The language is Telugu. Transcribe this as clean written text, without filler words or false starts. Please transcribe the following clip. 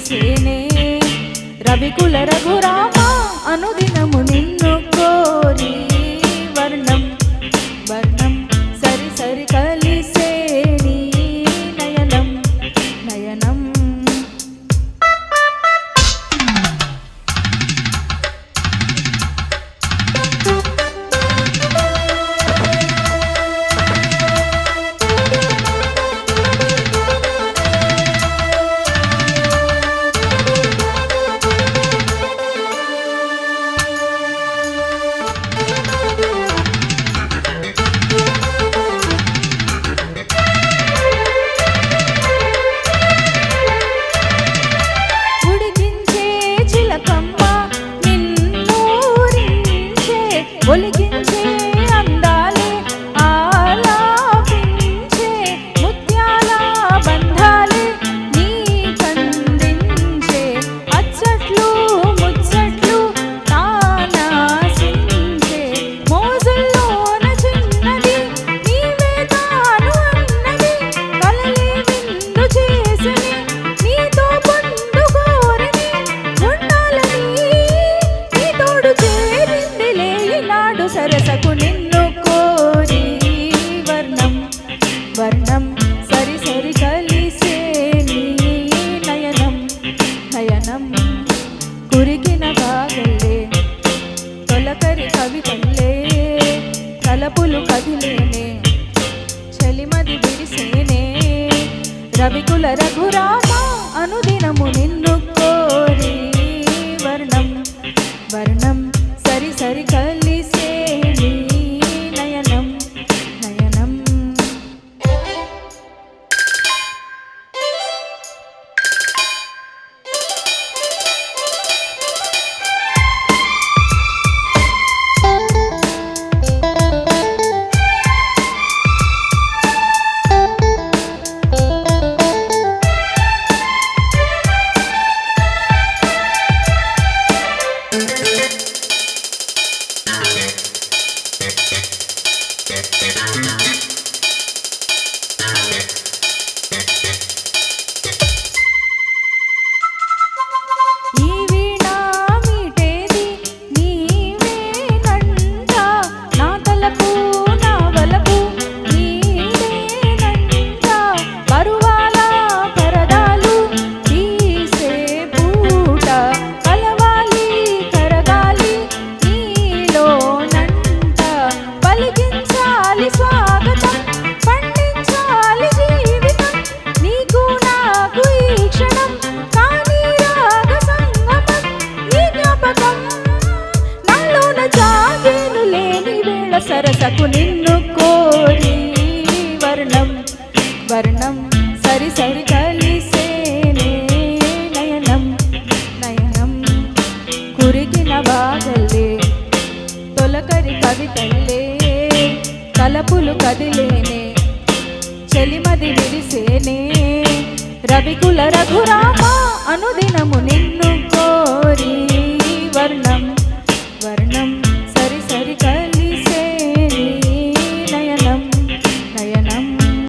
విరిసేనే రవికుల రఘురామ అనుదినము నిన్ను కోరి వర్ణం వర్ణం సరి సరి కలిసే నీ నయనం నయనం ఒలిగించే అందాలే ఆలాపించే ముత్యాల బంధాలే నీ కందించే అచ్చట్లు ముచ్చట్లు తానాసించే మోజుల్లోన చిన్నది నీవే తాను అన్నది కలలే విందు చేసని నీతో పండుకోరని ఉండాలని నీ తోడు చేరిందిలే సరసకు నిన్ను కోరి వర్ణం వర్ణం సరి సరి కలిసే నీ నయనం నయనం కురికిన బాగల్లే తొలకరి కవితల్లే తలపులు కదిలేనే చలిమది విరిసేనే రవికుల రఘురామ అనుదినము నిన్ను కోరి వర్ణం వర్ణం సరి సరి కలిసే నీ నయనం నయనం సరసకు నిన్ను కోరి వర్ణం వర్ణం సరి సరి కలిసేనే నయనం నయనం కురికిన బాగల్లే తొలకరి కవితల్లే తలపులు కదిలేనే చలిమది విరిసేనే రవికుల రఘురామ